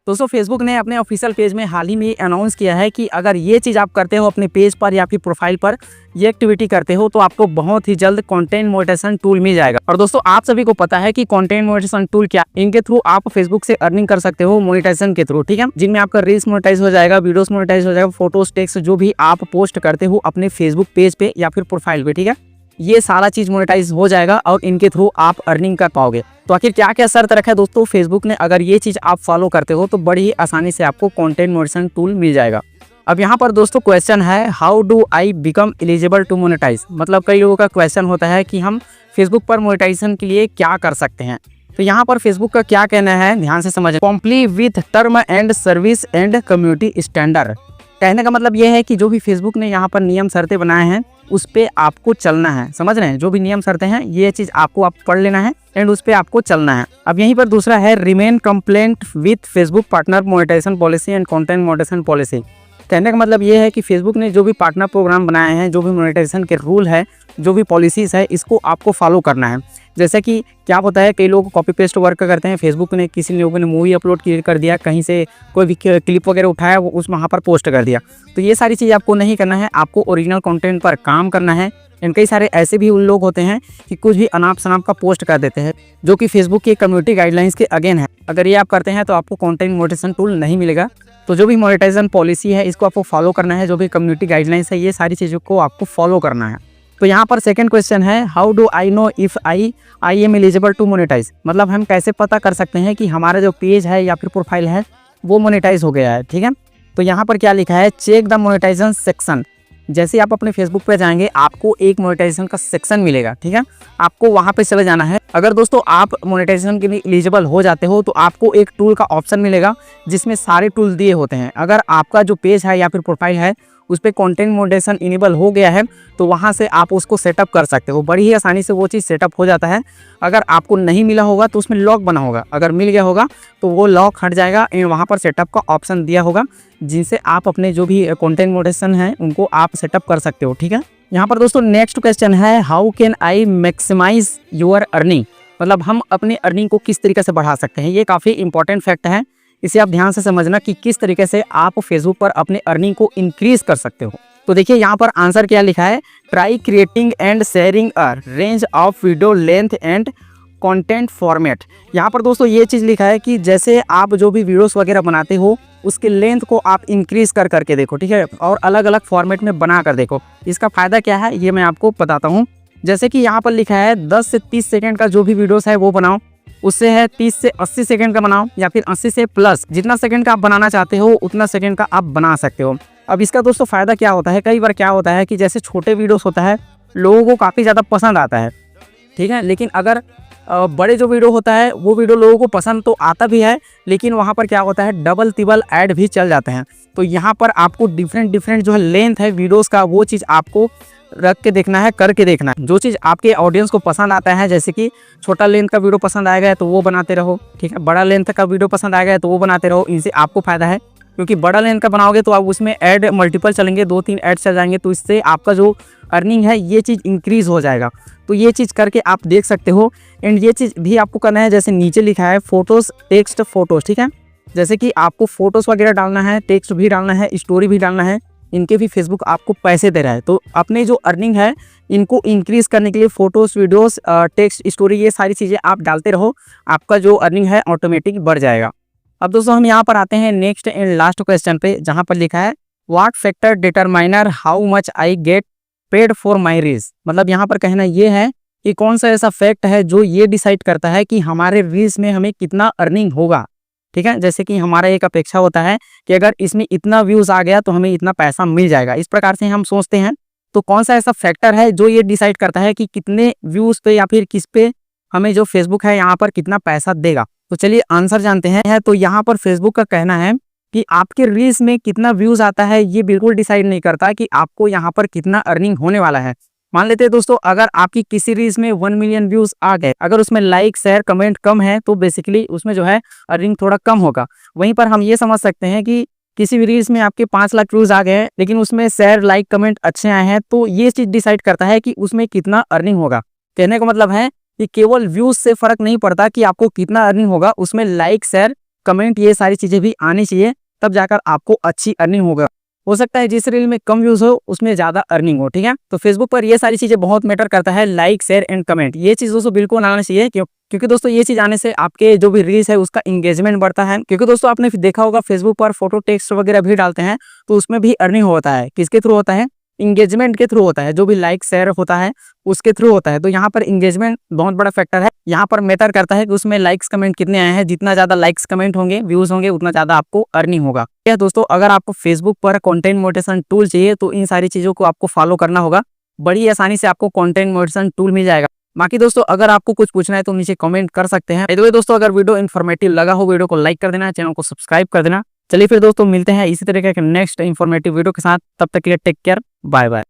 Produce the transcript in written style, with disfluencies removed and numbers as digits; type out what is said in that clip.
दोस्तों फेसबुक ने अपने ऑफिशियल पेज में हाल ही में अनाउंस किया है कि अगर ये चीज़ आप करते हो अपने पेज पर या फिर प्रोफाइल पर ये एक्टिविटी करते हो तो आपको बहुत ही जल्द कंटेंट मोनेटाइजेशन टूल मिल जाएगा। और दोस्तों आप सभी को पता है कि कंटेंट मोनेटाइजेशन टूल क्या, इनके थ्रू आप फेसबुक से अर्निंग कर सकते हो मोनेटाइजेशन के थ्रू, ठीक है, जिनमें आपका रील्स मोनेटाइज हो जाएगा, वीडियोस मोनेटाइज हो जाएगा, फोटोज, टेक्स्ट जो भी आप पोस्ट करते हो अपने फेसबुक पेज पे या फिर प्रोफाइल पे, ठीक है, ये सारा चीज मोनेटाइज हो जाएगा और इनके थ्रू आप अर्निंग कर पाओगे। तो आखिर क्या क्या शर्त रखा है दोस्तों फेसबुक ने, अगर ये चीज आप फॉलो करते हो तो बड़ी ही आसानी से आपको कंटेंट मोनेटाइजेशन टूल मिल जाएगा। अब यहाँ पर दोस्तों क्वेश्चन है, how do I become eligible to monetise, मतलब कई लोगों का क्वेश्चन होता है कि हम फेसबुक पर मोनेटाइजेशन के लिए क्या कर सकते हैं। तो यहाँ पर फेसबुक का क्या कहना है, ध्यान से समझें। Comply with term and service and community standard, कहने का मतलब यह है कि जो भी फेसबुक ने यहाँ पर नियम शर्तें बनाए हैं उस पे आपको चलना है, समझ रहे हैं, जो भी नियम शर्तें हैं ये चीज आपको आप पढ़ लेना है एंड उस पे आपको चलना है। अब यहीं पर दूसरा है, remain complaint with Facebook partner monetisation policy and content monetisation policy, कहने का मतलब ये है कि फेसबुक ने जो भी पार्टनर प्रोग्राम बनाए हैं, जो भी मोनेटाइजेशन के रूल है, जो भी पॉलिसीज है, इसको आपको फॉलो करना है। जैसे कि क्या होता है, कई लोग कॉपी पेस्ट वर्क करते हैं, फेसबुक ने किसी लोगों ने मूवी अपलोड कर दिया, कहीं से कोई भी क्लिप वगैरह उठाया वो उस वहाँ पर पोस्ट कर दिया, तो ये सारी चीज़ आपको नहीं करना है, आपको ओरिजिनल कंटेंट पर काम करना है। एंड कई सारे ऐसे भी उन लोग होते हैं कि कुछ भी अनाप शनाप का पोस्ट कर देते हैं जो कि फेसबुक की कम्युनिटी गाइडलाइंस के अगेन है। अगर ये आप करते हैं तो आपको कंटेंट मोनेटाइजेशन टूल नहीं मिलेगा। तो जो भी मोनेटाइजेशन पॉलिसी है इसको आपको फॉलो करना है, जो भी कम्युनिटी गाइडलाइंस है ये सारी चीज़ों को आपको फॉलो करना है। तो यहाँ पर सेकंड क्वेश्चन है, how do I know if I am eligible to monetise, मतलब हम कैसे पता कर सकते हैं कि हमारा जो पेज है या फिर प्रोफाइल है वो मोनेटाइज हो गया है, ठीक है। तो यहाँ पर क्या लिखा है, चेक द मोनेटाइजेशन सेक्शन, जैसे आप अपने फेसबुक पे जाएंगे आपको एक मोनेटाइजेशन का सेक्शन मिलेगा, ठीक है, आपको वहाँ पे चले जाना है। अगर दोस्तों आप मोनेटाइजेशन के लिए एलिजिबल हो जाते हो तो आपको एक टूल का ऑप्शन मिलेगा जिसमें सारे टूल दिए होते हैं। अगर आपका जो पेज है या फिर प्रोफाइल है उस पर कंटेंट मोनेटाइजेशन इनेबल हो गया है तो वहाँ से आप उसको सेटअप कर सकते हो, बड़ी ही आसानी से वो चीज़ सेटअप हो जाता है। अगर आपको नहीं मिला होगा तो उसमें लॉक बना होगा, अगर मिल गया होगा तो वो लॉक हट जाएगा एंड वहाँ पर सेटअप का ऑप्शन दिया होगा जिनसे आप अपने जो भी कंटेंट मोनेटाइजेशन है उनको आप सेटअप कर सकते हो, ठीक है। यहाँ पर दोस्तों नेक्स्ट क्वेश्चन है, how can I maximise your earning, मतलब हम अपनी अर्निंग को किस तरीके से बढ़ा सकते हैं। ये काफ़ी इंपॉर्टेंट फैक्ट है, इसे आप ध्यान से समझना कि किस तरीके से आप फेसबुक पर अपने अर्निंग को इंक्रीज कर सकते हो। तो देखिए यहाँ पर आंसर क्या लिखा है, try creating and sharing a range of video length and content format. यहाँ पर दोस्तों ये चीज़ लिखा है कि जैसे आप जो भी वीडियोस वगैरह बनाते हो उसके लेंथ को आप इंक्रीज कर करके देखो, ठीक है, और अलग अलग फॉर्मेट में बना कर देखो। इसका फ़ायदा क्या है ये मैं आपको बताता हूँ। जैसे कि यहाँ पर लिखा है 10 से 30 सेकेंड का जो भी वीडियोस है वो बनाओ, उससे है 30 से 80 सेकंड का बनाओ या फिर 80 से प्लस, जितना सेकंड का आप बनाना चाहते हो उतना सेकंड का आप बना सकते हो। अब इसका दोस्तों फ़ायदा क्या होता है, कई बार क्या होता है कि जैसे छोटे वीडियोस होता है लोगों को काफ़ी ज़्यादा पसंद आता है, ठीक है, लेकिन अगर बड़े जो वीडियो होता है वो वीडियो लोगों को पसंद तो आता भी है लेकिन वहाँ पर क्या होता है डबल तिबल ऐड भी चल जाते हैं। तो यहाँ पर आपको डिफरेंट जो है लेंथ है वीडियोज़ का वो चीज़ आपको रख के देखना है, करके देखना है। जो चीज़ आपके ऑडियंस को पसंद आता है, जैसे कि छोटा लेंथ का वीडियो पसंद आएगा तो वो बनाते रहो, ठीक है, बड़ा लेंथ का वीडियो पसंद आएगा तो वो बनाते रहो। इनसे आपको फ़ायदा है क्योंकि बड़ा लेंथ का बनाओगे तो आप उसमें ऐड मल्टीपल चलेंगे, 2-3 ऐड चल जाएंगे, तो इससे आपका जो अर्निंग है ये चीज़ इंक्रीज़ हो जाएगा। तो ये चीज़ करके आप देख सकते हो। एंड ये चीज़ भी आपको करना है, जैसे नीचे लिखा है फोटोज़ टेक्स्ट फोटोज़, ठीक है, जैसे कि आपको फोटोज़ वगैरह डालना है, टेक्स्ट भी डालना है, स्टोरी भी डालना है, इनके भी फेसबुक आपको पैसे दे रहा है। तो अपने जो अर्निंग है इनको इंक्रीज़ करने के लिए फ़ोटोज़, वीडियोस, टेक्स्ट, स्टोरी ये सारी चीज़ें आप डालते रहो, आपका जो अर्निंग है ऑटोमेटिक बढ़ जाएगा। अब दोस्तों हम यहाँ पर आते हैं नेक्स्ट एंड लास्ट क्वेश्चन पे, जहाँ पर लिखा है, what factor determiner how much I get paid for my reels, मतलब यहाँ पर कहना ये है कि कौन सा ऐसा फैक्ट है जो ये डिसाइड करता है कि हमारे रील्स में हमें कितना अर्निंग होगा, ठीक है। जैसे कि हमारा एक अपेक्षा होता है कि अगर इसमें इतना व्यूज़ आ गया तो हमें इतना पैसा मिल जाएगा, इस प्रकार से हम सोचते हैं। तो कौन सा ऐसा फैक्टर है जो ये डिसाइड करता है कि कितने व्यूज़ पे या फिर किस पे हमें जो फेसबुक है यहाँ पर कितना पैसा देगा। तो चलिए आंसर जानते हैं। तो यहाँ पर फेसबुक का कहना है कि आपके रील्स में कितना व्यूज़ आता है ये बिल्कुल डिसाइड नहीं करता कि आपको यहाँ पर कितना अर्निंग होने वाला है। मान लेते हैं दोस्तों, अगर आपकी किसी रील्स में 1 मिलियन व्यूज आ गए, अगर उसमें लाइक शेयर कमेंट कम है तो बेसिकली उसमें जो है अर्निंग थोड़ा कम होगा। वहीं पर हम ये समझ सकते हैं कि किसी भी रील्स में आपके 5 लाख व्यूज आ गए हैं लेकिन उसमें शेयर लाइक कमेंट अच्छे आए हैं, तो ये चीज डिसाइड करता है कि उसमें कितना अर्निंग होगा। कहने का मतलब है कि केवल व्यूज से फर्क नहीं पड़ता कि आपको कितना अर्निंग होगा, उसमें लाइक शेयर कमेंट, ये सारी चीजें भी आनी चाहिए, तब जाकर आपको अच्छी अर्निंग होगा। हो सकता है जिस रील में कम व्यूज हो उसमें ज्यादा अर्निंग हो, ठीक है। तो फेसबुक पर ये सारी चीजें बहुत मैटर करता है, लाइक, शेयर एंड कमेंट, ये चीज दोस्तों बिल्कुल आना चाहिए। क्योंकि दोस्तों ये चीज आने से आपके जो भी रील्स है उसका इंगेजमेंट बढ़ता है। क्योंकि दोस्तों आपने देखा होगा फेसबुक पर फोटो, टेक्स्ट वगैरह भी डालते हैं तो उसमें भी अर्निंग होता है। किसके थ्रू होता है? इंगेजमेंट के थ्रू होता है। जो भी लाइक शेयर होता है उसके थ्रू होता है। तो यहाँ पर इंगेजमेंट बहुत बड़ा फैक्टर है। यहाँ पर मैटर करता है कि उसमें लाइक्स कमेंट कितने आए हैं। जितना ज्यादा लाइक्स कमेंट होंगे, व्यूज होंगे, उतना ज्यादा आपको अर्निंग होगा। क्या दोस्तों, अगर आपको फेसबुक पर कंटेंट मोनेटाइजेशन टूल चाहिए तो इन सारी चीजों को आपको फॉलो करना होगा। बड़ी आसानी से आपको कंटेंट मोनेटाइजेशन टूल मिल जाएगा। बाकी दोस्तों अगर आपको कुछ पूछना है तो नीचे कमेंट कर सकते हैं। दोस्तों अगर वीडियो इन्फॉर्मेटिव लगा हो, वीडियो को लाइक कर देना, चैनल को सब्सक्राइब कर देना। चलिए फिर दोस्तों मिलते हैं इसी तरह के नेक्स्ट इन्फॉर्मेटिव वीडियो के साथ। तब तक के लिए टेक केयर, बाय बाय।